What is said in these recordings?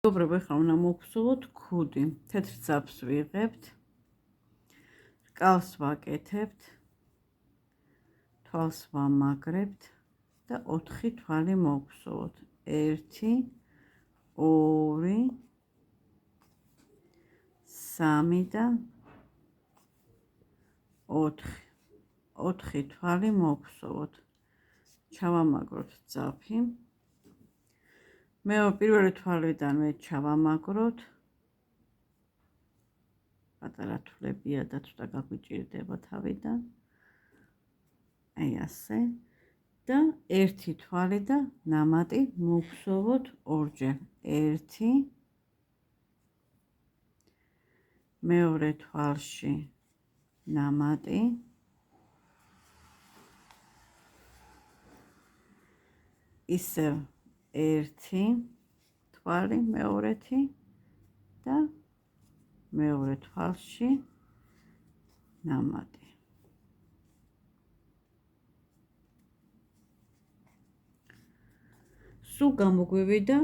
მეგობრებო, ეხლა უნდა მოვხსოვოთ ქუდი. თეთრ ძაბს ვიღებთ, რკალს ვაკეთებთ, თვალს ვამაგრებთ და 4 თვალი მოვხსოვოთ. 1 2 3 და 4. 4 თვალი მოვხსოვოთ. ჩავამაგროთ ძაფი. პირველი თვალიდან ჩავამაგროთ. პატარა თვლებია და ცოტა გაგვიჭირდება თავიდან. აი ასე. და 1 თვალი და ნამატი მოვხსოვოთ ორჯერ. 1 მეორე თვალში ნამატი ისევ 1 თვალი მეორეთი და მეორე თვალში ნამატი. სულ გამოგვივიდა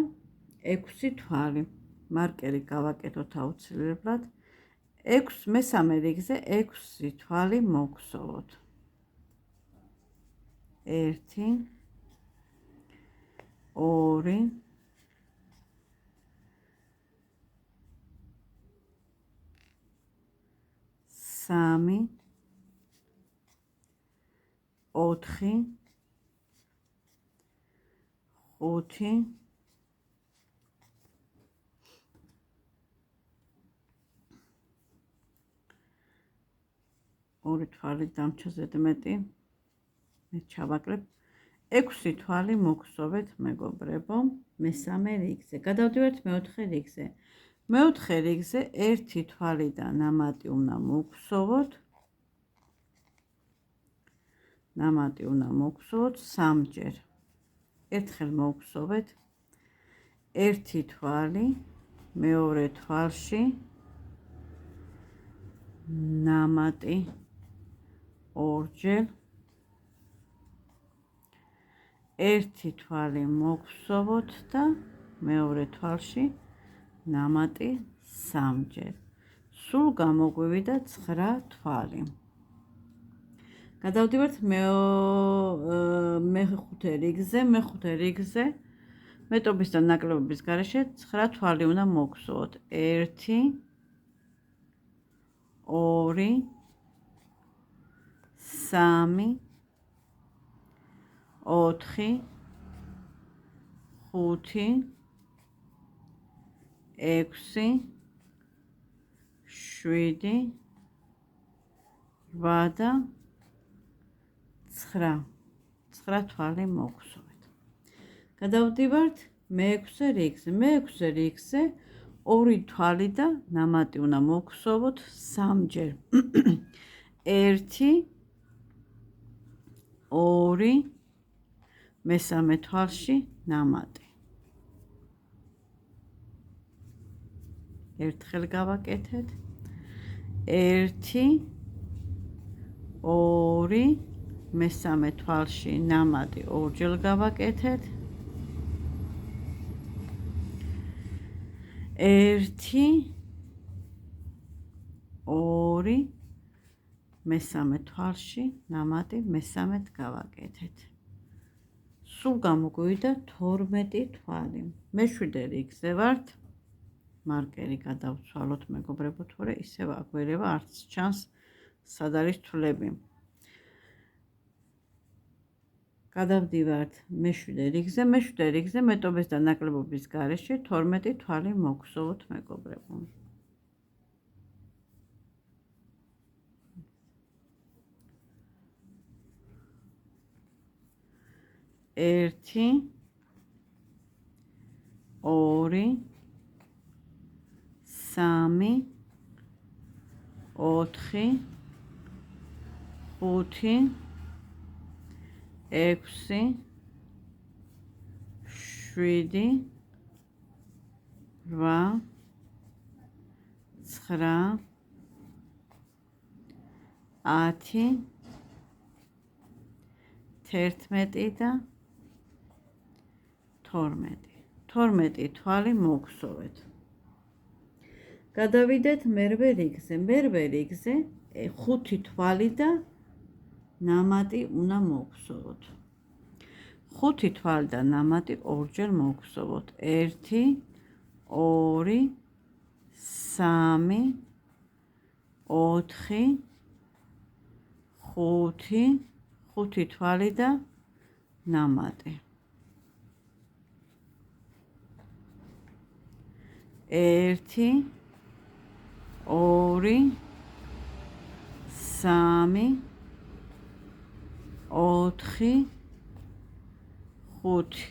6 თვალი. მარკერი გავაკეთოთ აუცილებლად. მესამე რიგზე 6 თვალი მოვხსოვოთ. 1 2 3 4 5 ორი თვალი დამჩა ზედმეტი. მე ჩავაკლებ. 6 თვალი მოგხსოვეთ მეგობრებო, მესამე რიგზე. გადავდივართ მეოთხე რიგზე. მეოთხე რიგზე 1 თვალი და ნამატი უნდა მოგხსოვოთ. ნამატი უნდა მოგხსოვოთ 3ჯერ. ერთხელ მოგხსოვეთ. 1 თვალი მეორე თვალში ნამატი ორჯერ. 1 თვალი მოგხსოვოთ და მეორე თვალში ნამატი 3ჯერ. სულ გამოგვივიდა 9 თვალი. გადავდივართ მეხუთე რიგზე. მეხუთე რიგზე მეტობის და ნაკლებობის გარეშე 9 თვალი უნდა მოგხსოვოთ. 1 2 3 4 5 6 7 8 და 9 თვალი მოგხსოვეთ. გადავდივართ მეექვსე რიგზე. მეექვსე რიგზე 2 თვალი და ნამატი უნდა მოგხსოვოთ 3ჯერ. 1 2 მესამე თვალში ნამატი. ერთხელ გავაკეთეთ. 1 2 მესამე თვალში ნამატი ორჯერ გავაკეთეთ. 1 2 მესამე თვალში ნამატი მესამედ გავაკეთეთ. სულ გამოგვივიდა 12 თვალი. მეშვიდე რიგზე ვართ. მარკერი გადავცვალოთ მეგობრებო, თორე ისევ აგვერევა არც ჩანს სად არის თვლები. გადავდივართ მეშვიდე რიგზე. მეშვიდე რიგზე მეტობის და ნაკლებობის გარეშე 12 თვალი მოგხსოვოთ მეგობრებო. 1 2 3 4 5 6 7 8 9 10 11 და 12. 12 თვალი მოგსოვეთ. გადავიდეთ მერვე რიგზე. მერვე რიგზე 5 თვალი და ნამატი უნდა მოგსოვოთ. 5 თვალი და ნამატი ორჯერ მოგსოვოთ. 1 2 3 4 5 თვალი და ნამატი. 1 2 3 4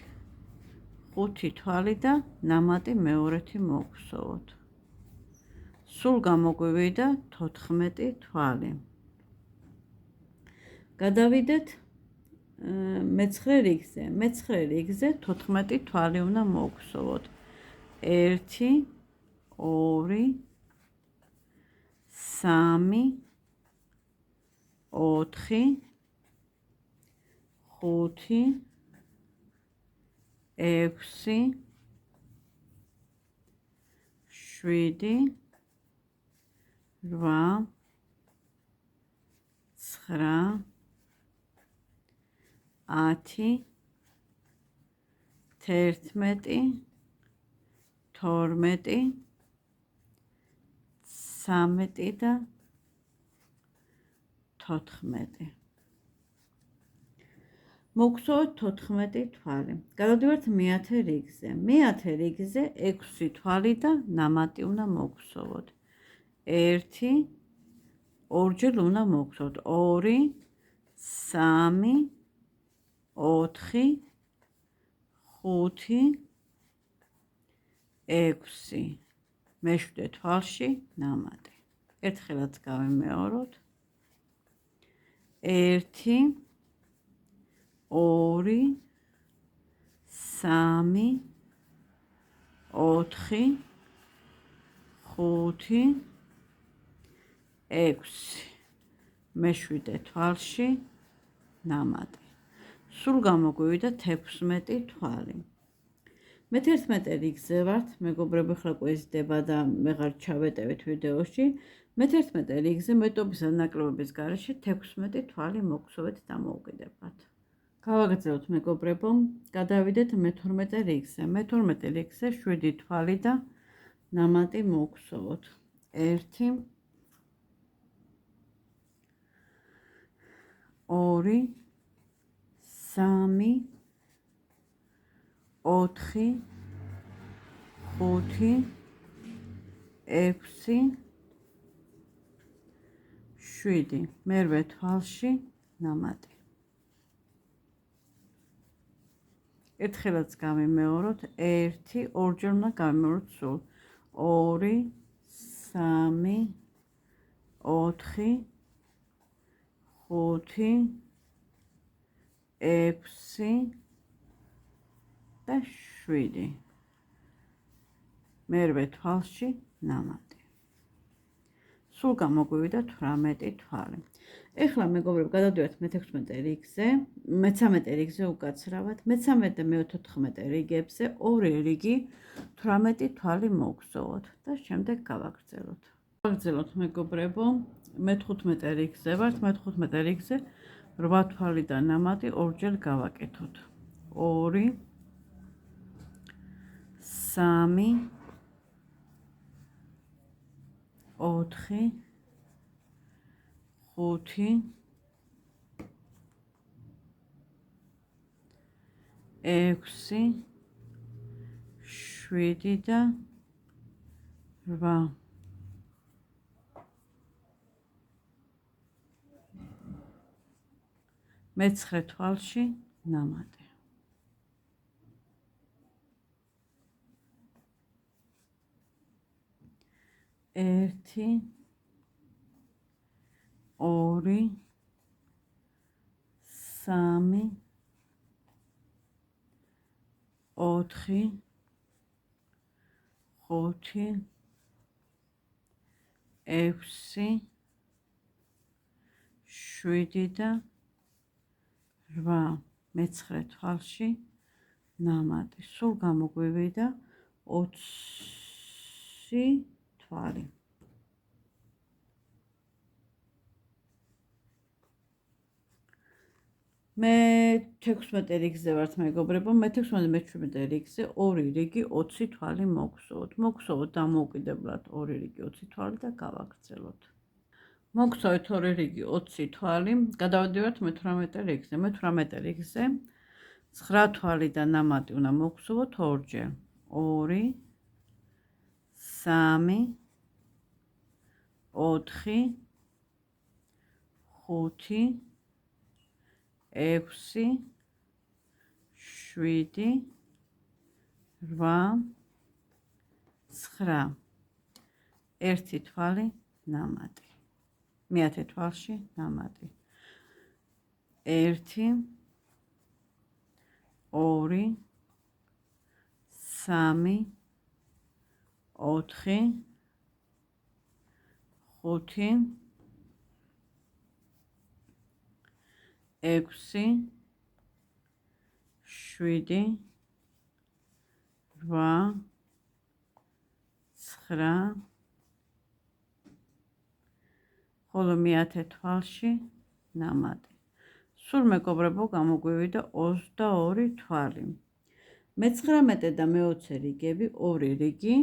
5 თვალი და ნამატი მეორეთი მოგსოვოთ. სულ გამოგვივიდა 14 თვალი. გადავიდეთ მეცხრე რიგზე. მეცხრე რიგზე 14 თვალი უნდა მოგსოვოთ. 1 2 3 4 5 6 7 8 9 10 11 12 13 და 14. მოგსოვეთ 14 თვალი. გადავდივართ მეათე რიგზე. მეათე რიგზე 6 თვალი და ნამატი უნდა მოგსოვოთ. 1 ორჯერ უნდა მოგსოვოთ. 2 3 4 5 6 მეშვიდე თვალში ნამატი. ერთხელაც გავიმეოროთ. 1 2 3 4 5 6 მეშვიდე თვალში ნამატი. სულ გამოგვივიდა 16 თვალი. მე-11 რიგზე ვართ, მეგობრებო, ხლა კვიზდება და მეღარ ჩავეტევით ვიდეოში. მე-11 რიგზე მეტობისა და ნაკლებობის გარეშე 16 თვალი მოგსოვეთ და მოვყიდებათ. გავაგრძელოთ მეგობრებო, გადავიდეთ მე-12 რიგზე. მე-12 რიგზე 7 თვალი და ნამატი მოგსოვოთ. 1 2 3 4 5 6 7 მერვე თვალში ნამატი. ერთხელაც გავიმეოროთ. 1 ორჯერ უნდა გავიმეოროთ სულ. 2 3 4 5 6 და 7 მერვე თვალში ნამატი. სულ გამოგვივიდა 18 თვალი. ეხლა მეგობრებო, გადავდივართ მე-16 რიგზე, მე-13 რიგზე უკაცრავად. მე-13 და მე-14 რიგებზე 2 რიგი 18 თვალი მოგსოვოთ და შემდეგ გავაგრძელოთ. გავაგრძელოთ მეგობრებო, მე-15 რიგზე ვართ. მე-15 რიგზე 8 თვალი და ნამატი ორჯერ გავაკეთოთ. 2 3 4 5 6 7 და 8 მე-9 თვალში ნამატი. 1 2 3 4 5 6 7 და 8 მე-9 თვალში ნამატი. სულ გამოგვივიდა 20 თვალი. მე 16 რიგზე ვართ მეგობრებო, მე 16-17 რიგზე 2 რიგი 20 თვალი მოგსოვოთ. მოგსოვოთ დამოუკიდებლად 2 რიგი 20 თვალი და გავაგრძელოთ. მოგსოვეთ 2 რიგი 20 თვალი, გადავდივართ მე-18 რიგზე. მე-18 რიგზე 9 თვალი და ნამატი უნდა მოგსოვოთ ორჯერ. 2 3 4 5 6 7 8 9 1 თვალი ნამატი. მე-10 თვალში ნამატი. 1 2 3 4 5 6 7 8 9 ხოლო მე-10 თვალში ნამატი. სულ მეგობრებო გამოგვივიდა 22 თვალი. მე-19 და მე-20 რიგები 2 რიგი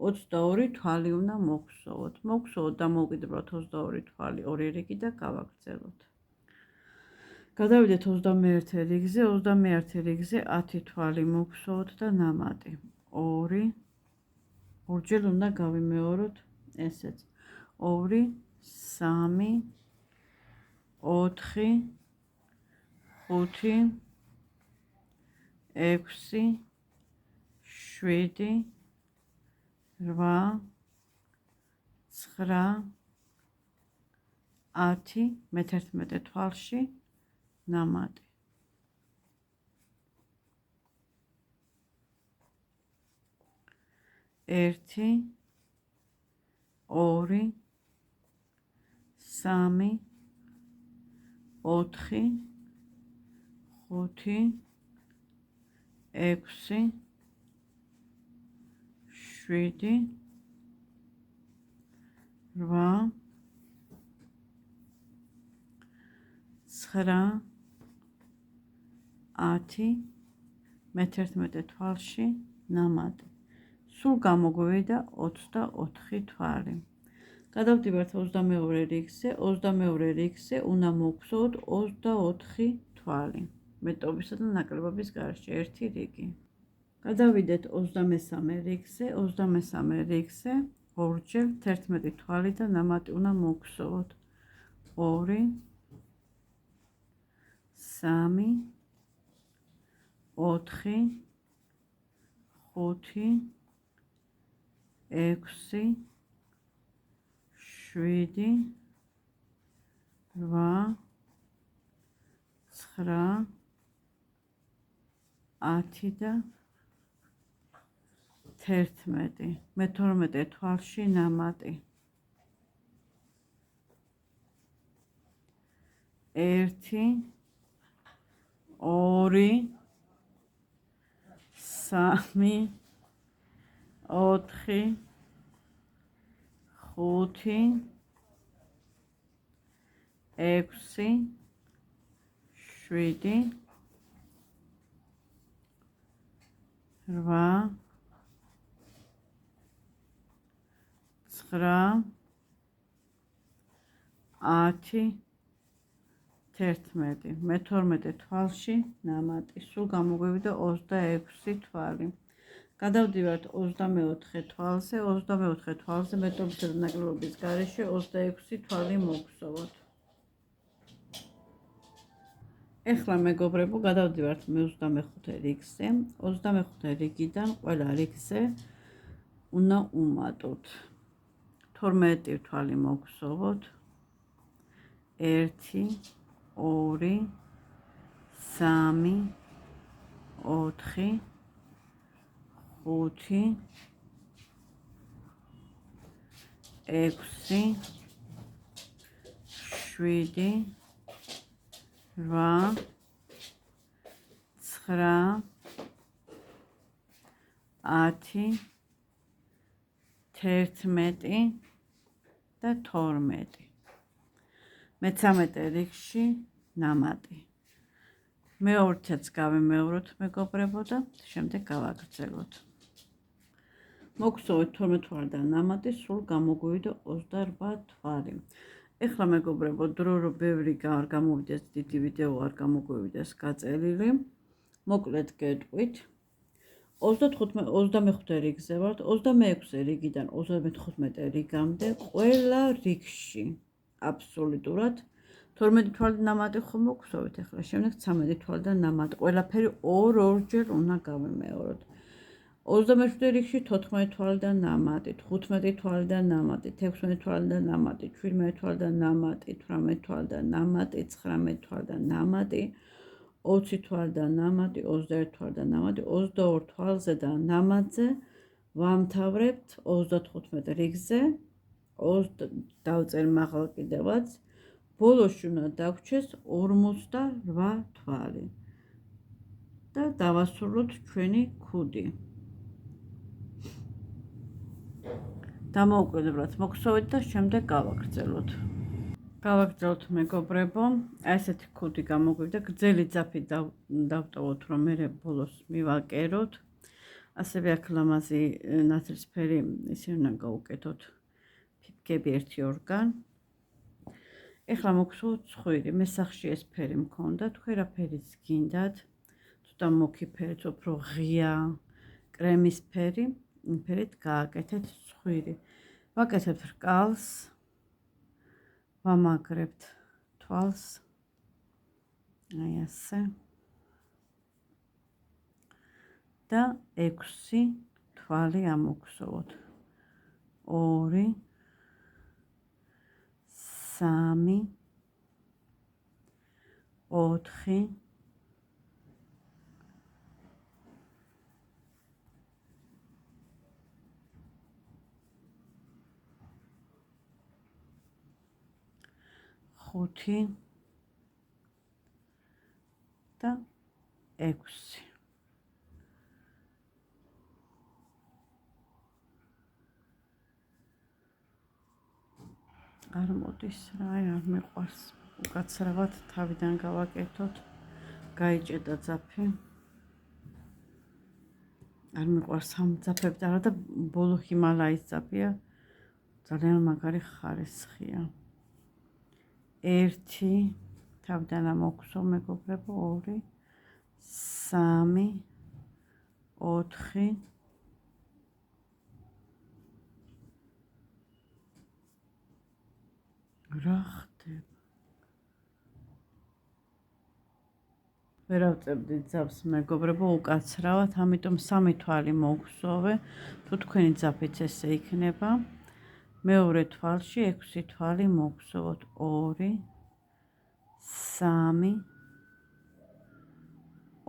22 თვალი უნდა მოგსოვოთ. მოგსოვოთ დამოუკიდებლად 22 თვალი 2 რიგი და გავაგრძელოთ. გადავიდეთ 21 რიგზე, 21 რიგზე 10 თვალი მოგსოვოთ და ნამატი. 2 ორჯერ უნდა გავიმეოროთ ესეც. 2 3 4 5 6 7 8 9 10 მე-11 თვალში ნამატი. 1 2 3 4 5 6 7 8 9 10 მე-11 თვალში ნამატი. სულ გამოგვივიდა 24 თვალი. გადავდივართ 22 რიგზე, 22 რიგზე უნდა მოგსოვოთ 24 თვალი. მეტობისა და ნაკლებობის გარშე 1 რიგი. გადავიდეთ 23 რიგზე, 23 რიგზე ორჯერ 11 თვალი და ნამატი უნდა მოგსოვოთ. 2 3 4 5 6 7 8 9 10 და 11 მე-12 თვალში ნამატი. 1 2 3 4 5 6 7 8 9 10 11 მე-12 თვალში ნამატი. სულ გამოგვივიდა 26 თვალი. გადავდივართ 24 თვალზე, 24 თვალზე მეტობისა და ნაკლებობის გარეშე 26 თვალი მოგსოვოთ. ეხლა მეგობრებო, გადავდივართ მე-25 რიგზე. 25 რიგიდან ყველა რიგზე უნდა უმატოთ. 12 თვალი მოგსოვოთ. 1 2 3 4 5 6 7 8 9 10 11 და 12 მე-13 რიგში ნამატი მეორეთაც გავიმეოროთ მეგობრებო და შემდეგ გავაგრძელოთ მოგხსოვეთ 12 თვალიდან ნამატი სულ გამოგვივიდა 28 თვალი ეხლა მეგობრებო დრო რო ბევრი არ გამოვიდეს დიდი ვიდეო არ გამოგვივიდეს გაწელილი მოკლედ გეტყვით 25 რიგზე ვართ 26 რიგიდან 35 რიგამდე ყველა რიგში აბსოლუტურად 12 თვალიდან ნამატი ხომ მოგხსოვეთ ახლა შემდეგ 13 თვალიდან ნამატი ყველაფერი ორ-ორჯერ უნდა გავიმეოროთ 27 რიგში 14 თვალიდან ნამატი 15 თვალიდან ნამატი 16 თვალიდან ნამატი 17 თვალიდან ნამატი 18 თვალიდან ნამატი 19 თვალიდან ნამატი 20 თვალიდან ნამატი 21 თვალიდან ნამატი 22 თვალზე და ნამატზე ვამთავრებთ 35 რიგზე დავწერ მაღალ კიდევაც ბოლოში უნდა დაგვრჩეს 48 თვალი და დავასრულოთ ჩვენი ქუდი დამოუკიდებლად მოგხსოვეთ და შემდეგ გავაგრძელოთ მეგობრებო ესეთი ქუდი გამოგვივიდა გრძელი ძაფი დავტოვოთ რომ მე ბოლოს მივაკეროთ ასევე აქ ლამაზი ნაცრისფერი ისე უნდა გავუკეთოთ ფიფკები 1-2-გან ეხლა მოგხსოვთ ცხვირი მე სახში ეს ფერი მქონდა თქვენ რა ფერიც გინდათ ცოტა მოკიფერით უფრო ღია კრემის ფერი იმ ფერით გააკეთეთ ცხვირი ვაკეთებთ რკალს ვამაგრებთ თვალს აი ასე და 6 თვალი ამოგხსოვოთ 2 3 4 5 და 6 არ მოდის რა არ მიყვარს უკაცრავად თავიდან გავაკეთოთ გაიჭედა ძაფი არ მიყვარს ამ ძაფებს არა და ბოლო ჰიმალაის ძაფია ძალიან მაგარი ხარისხია 1 თავიდან ამოგხსოვ მეგობრებო 2 3 4 რა ხდება ვერ ავწევდი ძაფს მეგობრებო უკაცრავად ამიტომ 3 თვალი მოგხსოვე თუ თქვენი ძაფიც ესე იქნება მეორე თვალში 6 თვალი მოგხსოვოთ 2 3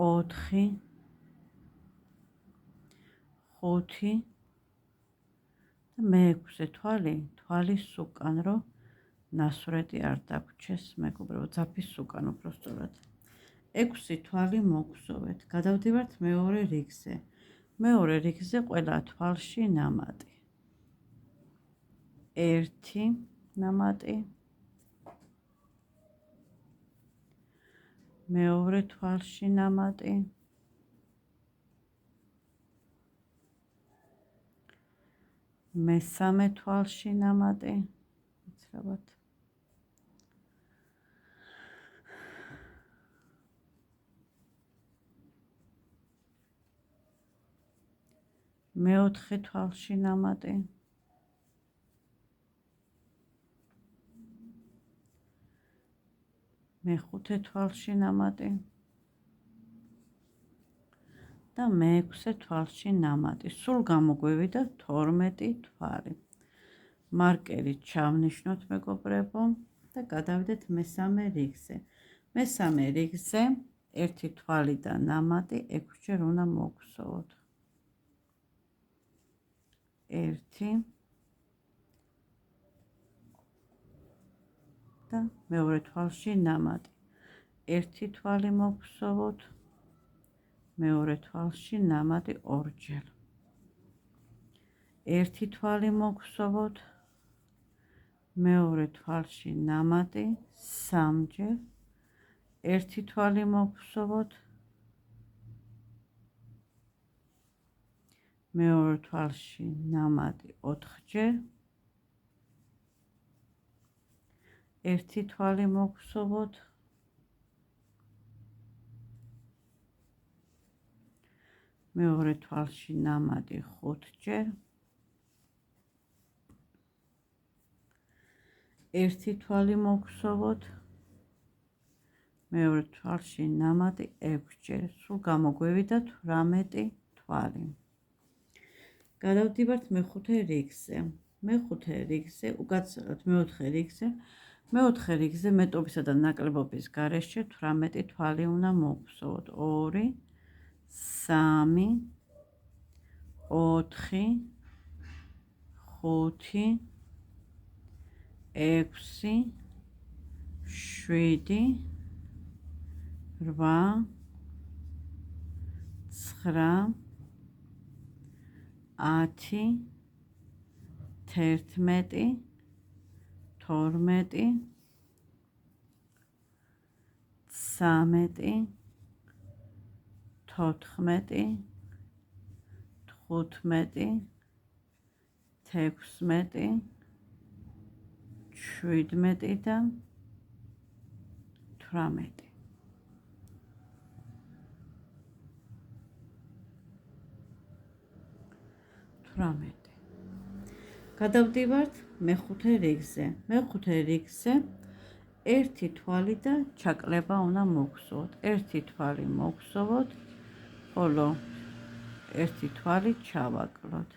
4 5 და მე-6 თვალის უკან რო ნასვრეთი არ დაგვრჩეს მეგობრებო ძაფის უკან უბრალოდ 6 თვალი მოგხსოვეთ გადავდივართ მეორე რიგზე მეორე რიგზე ყველა თვალში ნამატი 1 ნამატი მეორე თვალში ნამატი მესამე თვალში ნამატი უცრავად მეოთხე თვალში ნამატი მეხუთე თვალში ნამატი და მე-6 თვალში ნამატი სულ გამოგვივიდა 12 თვალი მარკერით ჩავნიშნოთ მეგობრებო და გადავიდეთ მესამე რიგზე მესამე რიგზე 1 თვალი და ნამატი 6 ჯერ უნდა მოგხსოვოთ 1 და მეორე თვალში ნამატი 1 თვალი მოგხსოვოთ მეორე თვალში ნამატი ორჯერ. ერთი თვალი მოგხსოვოთ, მეორე თვალში ნამატი სამჯერ, ერთი თვალი მოგხსოვოთ, მეორე თვალში ნამატი 4ჯერ, ერთი თვალი მოგხსოვოთ, მეორე თვალში ნამატი 5ჯერ, ერთი თვალი მოგხსოვოთ, მეორე თვალში ნამატი 6ჯერ, სულ გამოგვივიდა 18 თვალი. გადავდივართ მეხუთე რიგზე. მეხუთე რიგზე, უკაცრავად მეოთხე რიგზე, მეოთხე რიგზე მეტობისა და ნაკლებობის გარეშე 18 თვალი უნდა მოგხსოვოთ. 2, 3, 4, 5, 6, 7, 8, 9, 10, 11, 12, 13, 14, 15, 16, 17 და 18. გადავდივართ მეხუთე რიგზე. მეხუთე რიგზე ერთი თვალი და ჩაკლება უნდა მოგხსოვოთ. ერთი თვალი მოგხსოვოთ, ხოლო ერთი თვალი ჩავაკლოთ.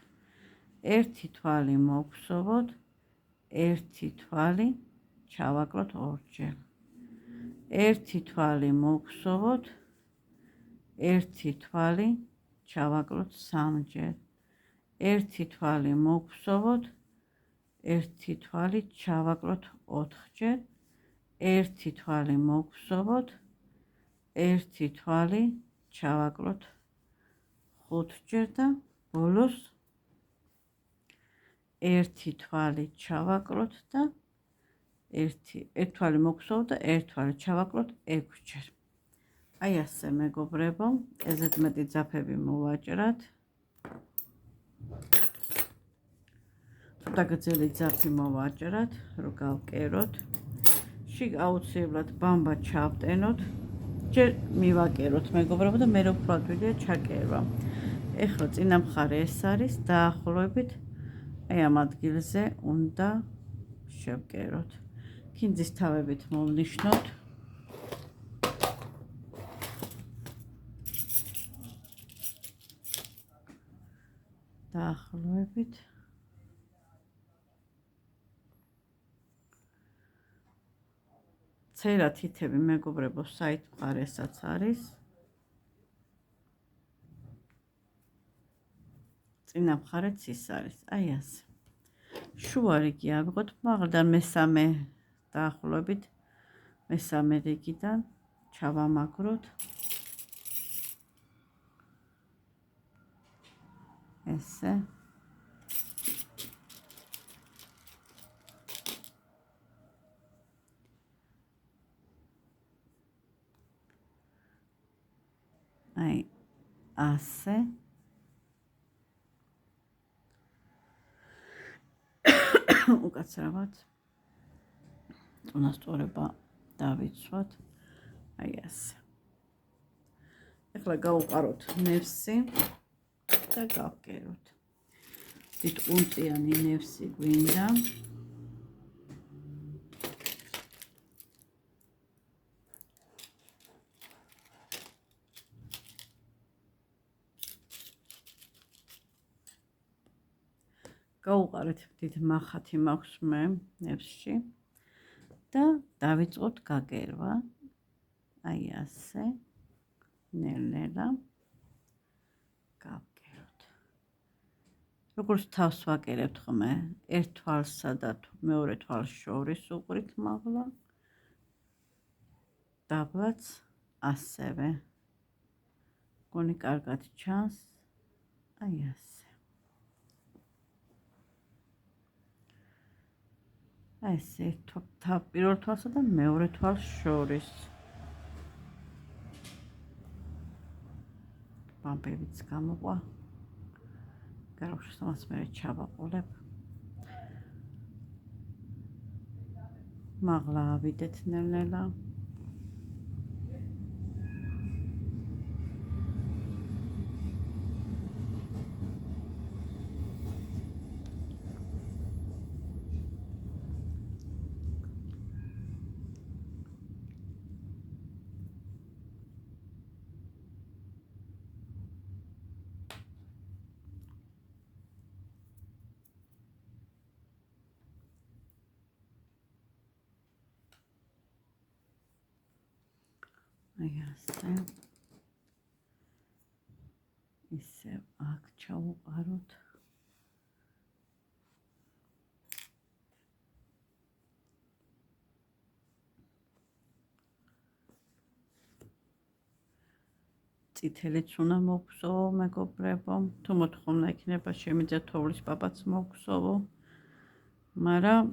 ერთი თვალი მოგხსოვოთ, ერთი თვალი ჩავაკლოთ ორჯერ. ერთი თვალი მოგხსოვოთ, ერთი თვალი ჩავაკლოთ სამჯერ. ერთი თვალი მოგხსოვოთ, ერთი თვალი ჩავაკლოთ 4ჯერ, ერთი თვალი მოგხსოვოთ, ერთი თვალი ჩავაკლოთ 5ჯერ და ბოლოს ერთი თვალი ჩავაკლოთ და ერთი თვალი მოგხსოვოთ და ერთი თვალი ჩავაკლოთ 6ჯერ. აი ასე მეგობრებო, ეზეთ მეტი ძაფები მოვაჭრათ. დაგძელი ძაფი მოვაჭრათ, რომ გავკეროთ. შიგ აუცილებლად ბამბა ჩავტენოთ. ჯერ მივაკეროთ მეგობრებო და მე რო ფრად ვიდეო ჩაკერვა. ეხლა წინა მხარე ეს არის, დაახლოებით აი ამ ადგილზე უნდა შევკეროთ. ქინძის თავებით მოვნიშნოთ. დაახლოებით წერა თითები მეგობრებო საით მხარესაც არის. წინა მხარეც ის არის. აი ასე. შუა რიგი ავიღოთ, მაგრამ მესამე დაახლოებით მესამე რიგიდან ჩავამაგროთ. ესე. აი ასე. უკაცრავად წონასწორება დავიცვათ. აი ასე. ეხლა გავუყაროთ ნევსი და გავკეროთ. დიდყუნწიანი ნევსი გვინდა. გავუყარეთ დიდ მახათი მაქვს მე ნევსში და დავიწყოთ გაგერვა. აი ასე. ნელ-ნელა გავკეროთ. როგორც თავს ვაკერებთ ხმე, ერთ თვალსა და მეორე თვალს შორის უყრით მაღლა. დაბლაც ასევე გონი კარგად ჩანს. აი ასე. აი ეს პირველ თვალსა და მეორე თვალს შორის. ბამბებიც გამოყვა. გარშემოს მე ჩავაყოლებ. მაღლა ავიდეთ ნელ-ნელა. აი ასე. ისევ აქ ჩავუყაროთ. წითელიც უნდა მოგხსოვო, მეგობრებო. თუ მოთხოვნა იქნება, შემიძლია თოვლის პაპაც მოგხსოვო. მაგრამ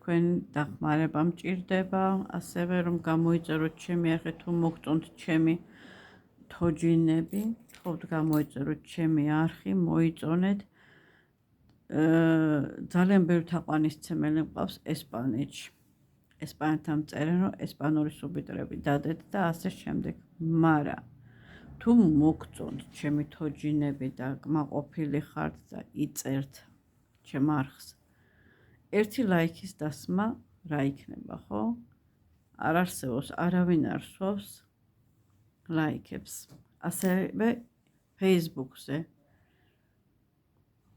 თქვენ დახმარება მჭირდება, ასევე რომ გამოიწეროთ ჩემი ახე თუ მოგწონთ ჩემი თოჯინები, თხოვთ გამოიწეროთ ჩემი არხი, მოიწონეთ. ძალიან ბევრი თაყვანისმცემელი მყავს ესპანეთში. ესპანეთთან წერენ, რომ ესპანური სუბტიტრები დადეთ და ასე შემდეგ. მაგრამ თუ მოგწონთ ჩემი თოჯინები და კმაყოფილი ხართ და იწერთ ჩემ არხს, ერთი ლაიქის დასმა რა იქნება, ხო? არ არსებობს, არავინ არ სვავს ლაიქებს. ასევე Facebook-ზე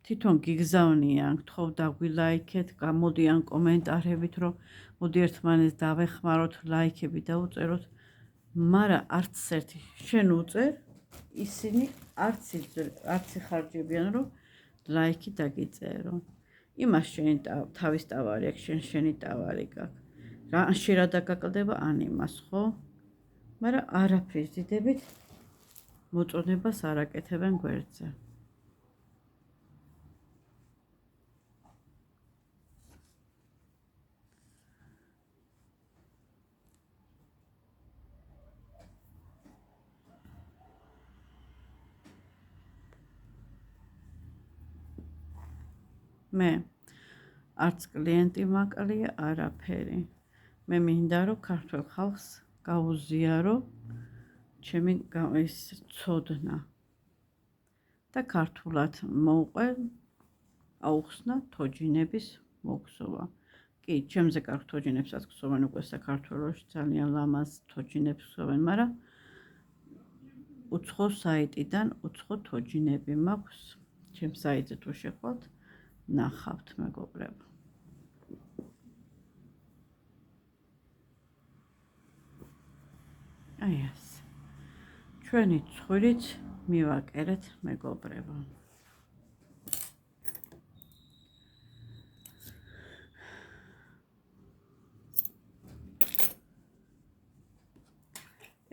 თვითონ გიგზავნიან, გთხოვ დაგვილაიქეთ, გამოდიან კომენტარებით, რომ მოდი ერთმანეთს დავეხმაროთ, ლაიქები დაუწეროთ. მაგრამ არც ერთი შენ უწერ, ისინი არც იხარჯებიან, რომ ლაიქი დაგიწერო. იმას შენი თავის ტავარი აქვს, შენი ტავარი გაქვს. რანში რა დაგაკლდება, ან იმას, ხო? მაგრამ არაფერს დიდებით მოწონებას არ აკეთებენ გვერდზე. მე არც კლიენტი მაკლია, არაფერი. მე მინდა რომ ქართულ ხალხს გაუზიარო ჩემი ის ცოდნა და ქართულად მოუყვე აუხსნა თოჯინების მოგზოვა. კი, ჩემზე კარგ თოჯინებსაც გსოვენ უკვე საქართველოში, ძალიან ლამაზ თოჯინებს გსოვენ, მაგრამ უცხო საიტიდან უცხო თოჯინები მაქვს. ჩემ საიტზე თუ შეხვალთ, ნახავთ, მეგობრებო. აი ასე. ჩვენი ცხვირიც მივაკერეთ, მეგობრებო.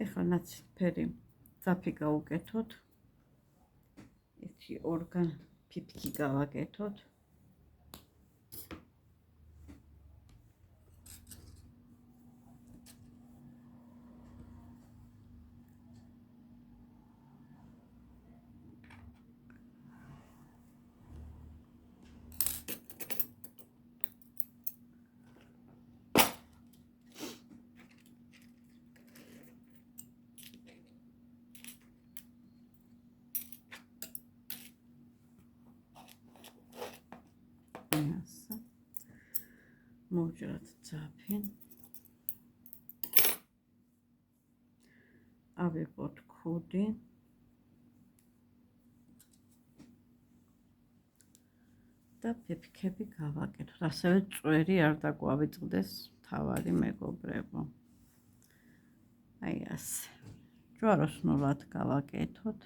ეხლა ნაცრისფერი ძაფი გავუკეთოთ. ერთი ორგან ფიფკი გავაკეთოთ. მოვჯეროთ ძაფი. ავიღოთ ქუდი. და ფიფკები გავაკეთოთ. ასევე წვერი არ დაგვავიწყდეს, თავარი მეგობრებო. აი ასე. ჯვაროსნულად გავაკეთოთ.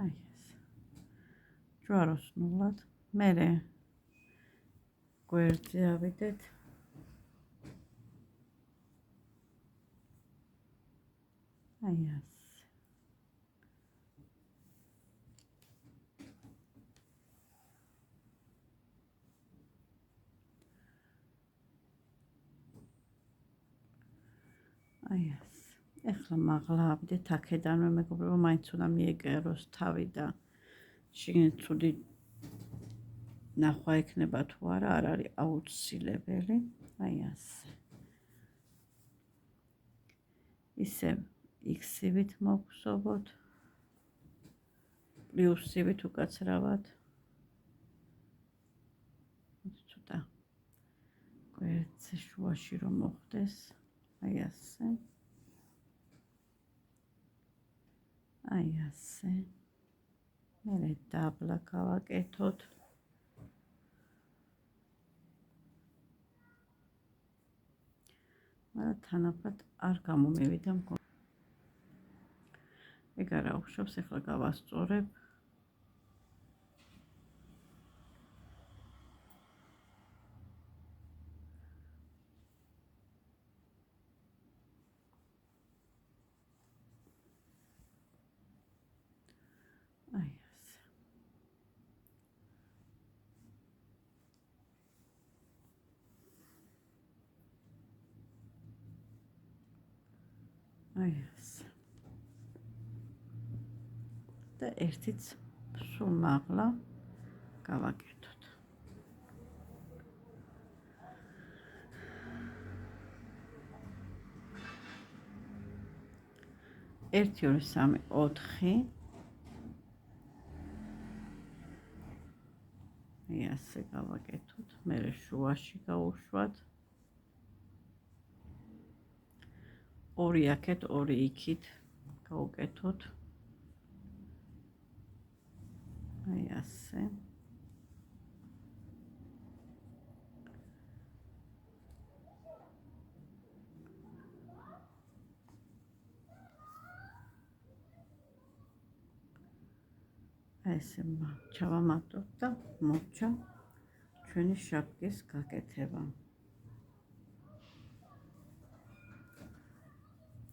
აი ეს. ჯვაროსნულად. მერე გვერდზე ავიდეთ. აი ასე. აი ასე. ეხლა მაღლა ავიდეთ აქედანვე მეგობრებო, მაინც უნდა მიეკეროს თავი და შიგნით ცუდი ნახვა ექნება თუ არა, არ არის აუცილებელი. აი ასე. ისევ X-ივით მოვგზავნოთ, პლუსივით უკაცრავად. ცოტა გვერდზე შუაში რომ მოხდეს, აი ასე. აი ასე. მერე დაბლა გავაკეთოთ. მაგრამ თანაბრად არ გამომივიდა მგონი. ეგ არა უხშობს, ეხლა გავასწორებ. აი ასე. აი ასე. და ერთიც სულ მაღლა გავაკეთოთ. ერთი, ორი, სამი, ოთხი. აი ასე გავაკეთოთ. მერე შუაში გავუშვათ. ორი აქეთ, ორი იქით გავუკეთოთ. აი ასე. ესე ჩავამატოთ და მოჩა ჩვენი შაპკის გაკეთება.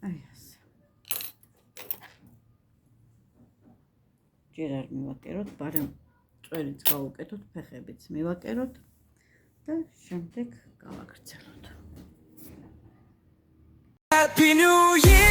აი ასე. ჯერ არ მივაკეროთ, ბარემ წვერიც გავუკეთოთ, ფეხებიც მივაკეროთ და შემდეგ გავაგრძელოთ. Happy New Year!